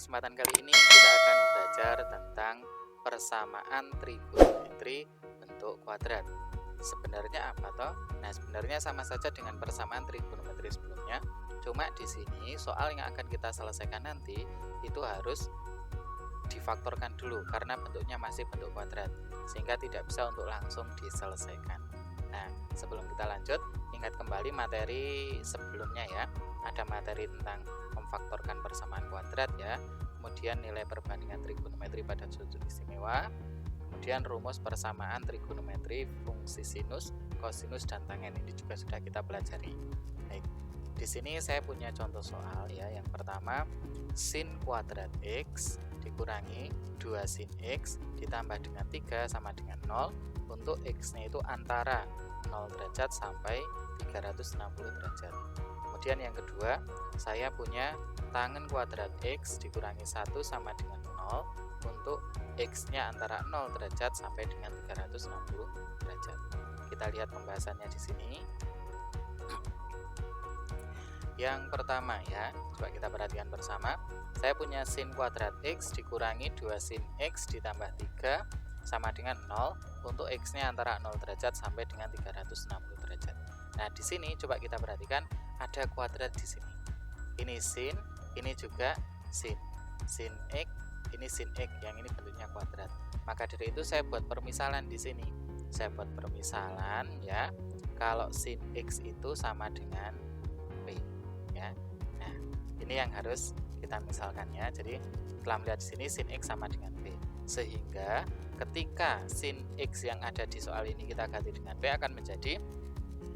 kesempatan kali ini kita akan belajar tentang persamaan trigonometri bentuk kuadrat. Sebenarnya apa toh? Nah, sebenarnya sama saja dengan persamaan trigonometri sebelumnya. Cuma di sini soal yang akan kita selesaikan nanti itu harus difaktorkan dulu karena bentuknya masih bentuk kuadrat, sehingga tidak bisa untuk langsung diselesaikan. Nah, sebelum kita lanjut, ingat kembali materi sebelumnya ya. Ada materi tentang memfaktorkan persamaan kuadrat ya, kemudian nilai perbandingan trigonometri pada sudut istimewa, kemudian rumus persamaan trigonometri fungsi sinus, kosinus, dan tangen. Ini juga sudah kita pelajari. Baik, di sini saya punya contoh soal ya. Yang pertama, sin kuadrat x dikurangi 2 sin x ditambah dengan 3 sama dengan 0 untuk x-nya itu antara 0 derajat sampai 360 derajat. Kemudian yang kedua, saya punya tangen kuadrat x dikurangi 1 sama dengan 0 untuk x-nya antara 0 derajat sampai dengan 360 derajat. Kita lihat pembahasannya di sini. Yang pertama ya, coba kita perhatikan bersama. Saya punya sin kuadrat x dikurangi 2 sin x ditambah 3 sama dengan 0 untuk x-nya antara 0 derajat sampai dengan 360 derajat. Nah, di sini coba kita perhatikan ada kuadrat di sini. Ini sin, ini juga sin. Sin x, ini sin x, yang ini bentuknya kuadrat. Maka dari itu saya buat permisalan di sini. Saya buat permisalan ya, kalau sin x itu sama dengan p ya. Nah, ini yang harus kita misalkan ya. Jadi setelah melihat di sini sin x sama dengan p, sehingga ketika sin x yang ada di soal ini kita ganti dengan p akan menjadi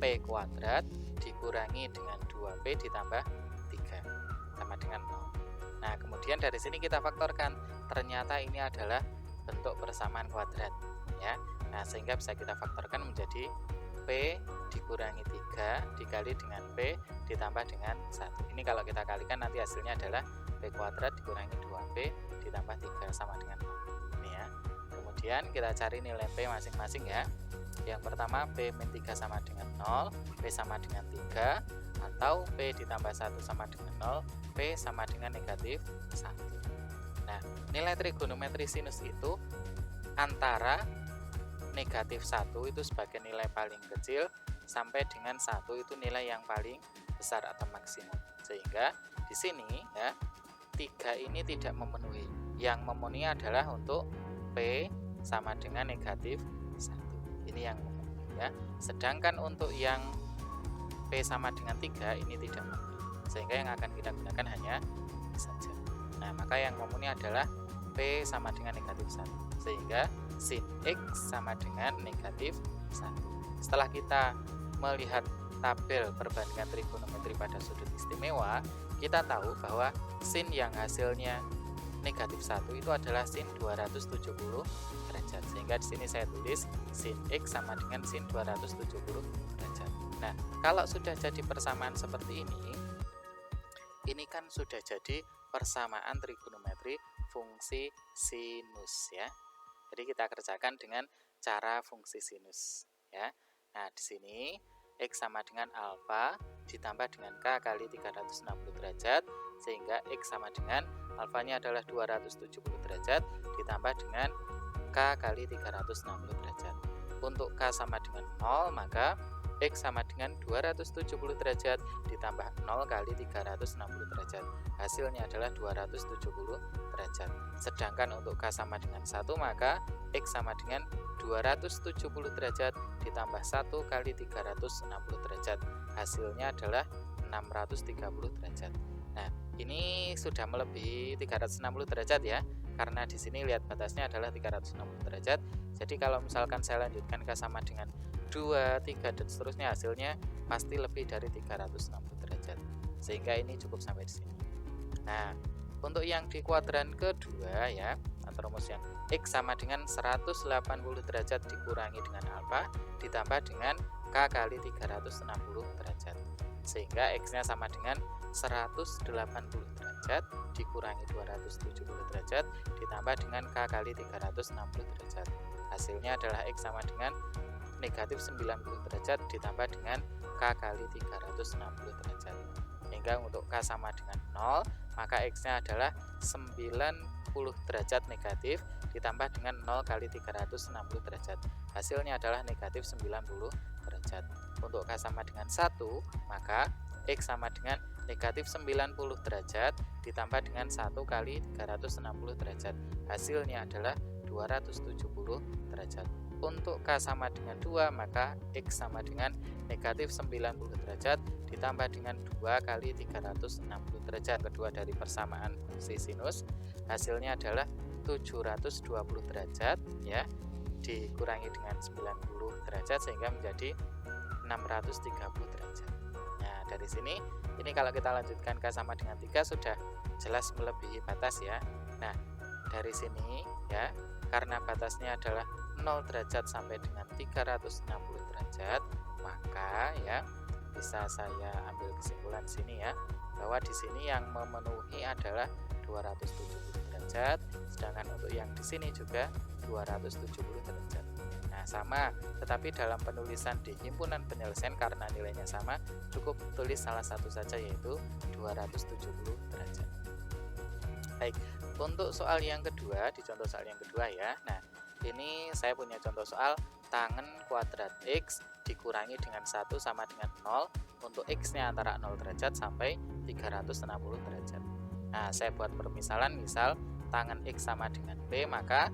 p kuadrat dikurangi dengan 2p ditambah 3 sama dengan 0. Nah, kemudian dari sini kita faktorkan, ternyata ini adalah bentuk persamaan kuadrat ya. Nah, sehingga bisa kita faktorkan menjadi p dikurangi 3 dikali dengan p ditambah dengan 1. Ini kalau kita kalikan nanti hasilnya adalah p kuadrat dikurangi 2p ditambah 3 sama dengan 0. Ini ya. Kemudian kita cari nilai p masing-masing ya. Yang pertama, p min 3 sama dengan 0, p sama dengan 3, atau p ditambah 1 sama dengan 0, p sama dengan negatif 1. Nah, nilai trigonometri sinus itu antara negatif 1 itu sebagai nilai paling kecil sampai dengan 1 itu nilai yang paling besar atau maksimum. Sehingga di sini ya, 3 ini tidak memenuhi. Yang memenuhi adalah untuk p sama dengan negatif 1. Ini yang memenuhi ya. Sedangkan untuk yang p sama dengan 3 ini tidak memenuhi. Sehingga yang akan kita gunakan hanya ini saja. Nah, maka yang memenuhi adalah p sama dengan negatif 1. Sehingga sin x sama dengan negatif 1. Setelah kita melihat tabel perbandingan trigonometri pada sudut istimewa, kita tahu bahwa sin yang hasilnya negatif 1 itu adalah sin 270 derajat. Sehingga di sini saya tulis sin x sama dengan sin 270 derajat. Nah, kalau sudah jadi persamaan seperti ini kan sudah jadi persamaan trigonometri fungsi sinus ya. Jadi kita kerjakan dengan cara fungsi sinus ya. Nah, di sini x sama dengan alfa ditambah dengan k kali 360 derajat, sehingga x sama dengan alfanya adalah 270 derajat ditambah dengan k kali 360 derajat. Untuk k sama dengan 0, maka x sama dengan 270 derajat ditambah 0 kali 360 derajat. Hasilnya adalah 270 derajat. Sedangkan untuk k sama dengan 1, maka x sama dengan 270 derajat ditambah 1 kali 360 derajat. Hasilnya adalah 630 derajat. Nah, ini sudah melebihi 360 derajat ya. Karena di sini lihat batasnya adalah 360 derajat. Jadi kalau misalkan saya lanjutkan k sama dengan 2, 3 dan seterusnya, hasilnya pasti lebih dari 360 derajat. Sehingga ini cukup sampai di sini. Nah, untuk yang di kuadran kedua ya, atau rumus yang x sama dengan 180 derajat dikurangi dengan alfa ditambah dengan k kali 360 derajat. Sehingga x-nya sama dengan 180 derajat dikurangi 270 derajat ditambah dengan k kali 360 derajat. Hasilnya adalah x sama dengan negatif 90 derajat ditambah dengan k kali 360 derajat. Sehingga untuk k sama dengan 0, maka X-nya adalah 90 derajat negatif ditambah dengan 0 kali 360 derajat. Hasilnya adalah negatif 90 derajat. Untuk K sama dengan 1, maka X sama dengan negatif 90 derajat ditambah dengan 1 kali 360 derajat. Hasilnya adalah 270 derajat. Untuk K sama dengan 2, maka X sama dengan negatif 90 derajat ditambah dengan 2 kali 360 derajat. Kedua dari persamaan fungsi sinus, hasilnya adalah 720 derajat ya, dikurangi dengan 90 derajat sehingga menjadi 630 derajat. Nah, dari sini ini kalau kita lanjutkan K sama dengan 3 sudah jelas melebihi batas ya. Nah, dari sini ya, karena batasnya adalah 0 derajat sampai dengan 360 derajat, maka ya bisa saya ambil kesimpulan sini ya, bahwa di sini yang memenuhi adalah 270 derajat, sedangkan untuk yang di sini juga 270 derajat. Nah, sama, tetapi dalam penulisan di himpunan penyelesaian karena nilainya sama, cukup tulis salah satu saja yaitu 270 derajat. Baik, untuk soal yang kedua, di contoh soal yang kedua ya. Nah, ini saya punya contoh soal tangen kuadrat X dikurangi dengan 1 sama dengan 0 untuk X-nya antara 0 derajat sampai 360 derajat. Nah, saya buat permisalan, misal tangen X sama dengan P, maka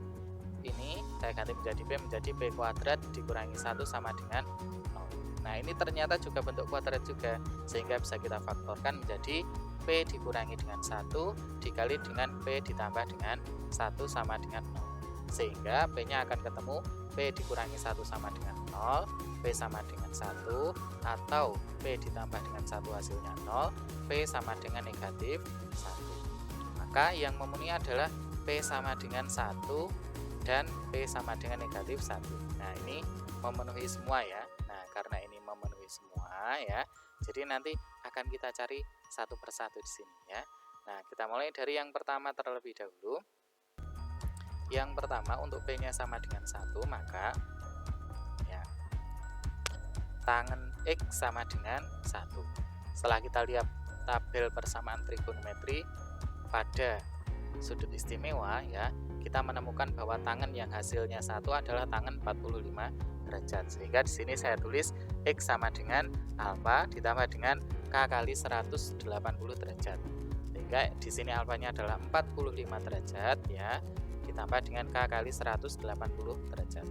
ini saya ganti menjadi P, menjadi P kuadrat dikurangi 1 sama dengan 0. Nah, ini ternyata juga bentuk kuadrat juga, sehingga bisa kita faktorkan menjadi P dikurangi dengan 1 dikali dengan P ditambah dengan 1 sama dengan 0. Sehingga P-nya akan ketemu P dikurangi 1 sama dengan 0, P sama dengan 1, atau P ditambah dengan 1 hasilnya 0, P sama dengan negatif 1. Maka yang memenuhi adalah P sama dengan 1 dan P sama dengan negatif 1. Nah, ini memenuhi semua ya. Nah, karena ini memenuhi semua ya, jadi nanti akan kita cari satu persatu di sini ya. Nah, kita mulai dari yang pertama terlebih dahulu. Yang pertama, untuk P-nya sama dengan 1, maka ya, tangen X sama dengan 1. Setelah kita lihat tabel persamaan trigonometri pada sudut istimewa ya, kita menemukan bahwa tangen yang hasilnya 1 adalah tangen 45 derajat. Sehingga di sini saya tulis X sama dengan alfa ditambah dengan K kali 180 derajat. Sehingga di sini alfanya adalah 45 derajat ya, ditambah dengan K kali 180 derajat.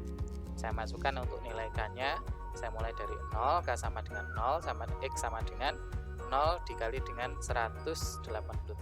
Saya masukkan untuk nilai K-nya, saya mulai dari 0, K sama dengan 0, X sama dengan 0 dikali dengan 180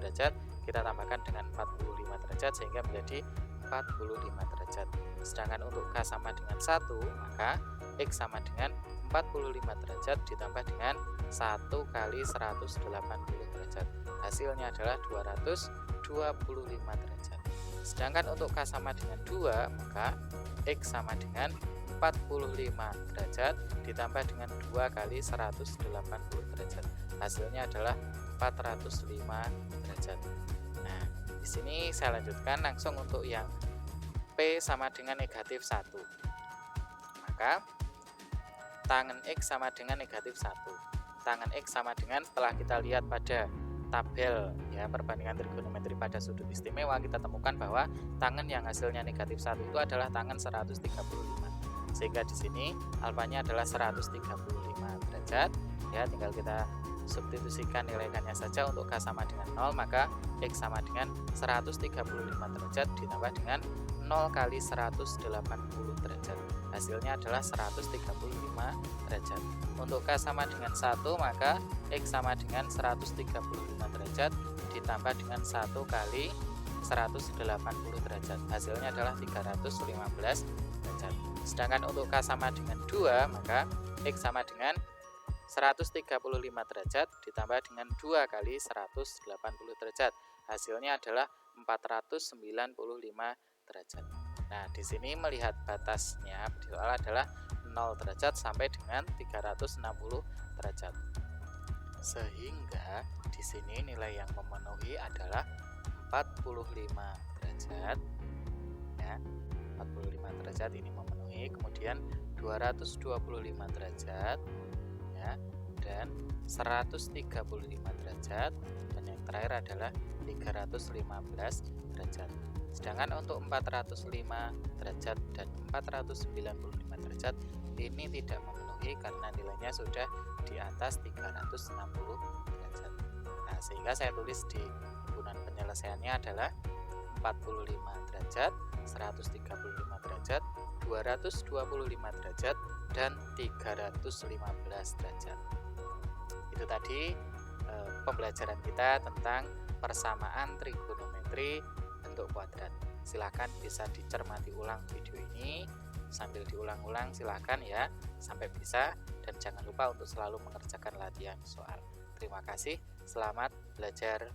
derajat, kita tambahkan dengan 45 derajat sehingga menjadi 45 derajat. Sedangkan untuk K sama dengan 1, maka X sama dengan 45 derajat ditambah dengan 1 kali 180 derajat. Hasilnya adalah 225 derajat. Sedangkan untuk K sama dengan 2, maka X sama dengan 45 derajat ditambah dengan 2 kali 180 derajat. Hasilnya adalah 405 derajat. Nah, di sini saya lanjutkan langsung untuk yang P sama dengan negatif 1. Maka tangen X sama dengan negatif 1. Tangen X sama dengan, setelah kita lihat pada tabel ya perbandingan trigonometri pada sudut istimewa, kita temukan bahwa tangen yang hasilnya negatif 1 itu adalah tangen 135. Sehingga di sini alfanya adalah 135 derajat ya, tinggal kita substitusikan nilai K-nya saja. Untuk K sama dengan 0, maka X sama dengan 135 derajat ditambah dengan 0 kali 180 derajat. Hasilnya adalah 135 derajat. Untuk K sama dengan 1, maka X sama dengan 135 derajat ditambah dengan 1 kali 180 derajat. Hasilnya adalah 315 derajat. Sedangkan untuk K sama dengan 2, maka X sama dengan 135 derajat ditambah dengan 2 kali 180 derajat. Hasilnya adalah 495 derajat. Nah, di sini melihat batasnya di soal adalah 0 derajat sampai dengan 360 derajat. Sehingga di sini nilai yang memenuhi adalah 45 derajat. Ya, 45 derajat ini memenuhi, kemudian 225 derajat ya, dan 135 derajat, dan yang terakhir adalah 315 derajat. Sedangkan untuk 405 derajat dan 495 derajat ini tidak memenuhi karena nilainya sudah di atas 360 derajat. Nah, sehingga saya tulis di himpunan penyelesaiannya adalah 45 derajat, 135 derajat, 225 derajat, dan 315 derajat. Itu tadi pembelajaran kita tentang persamaan trigonometri bentuk kuadrat. Silahkan bisa dicermati ulang video ini sambil diulang-ulang, silahkan ya sampai bisa, dan jangan lupa untuk selalu mengerjakan latihan soal. Terima kasih, selamat belajar.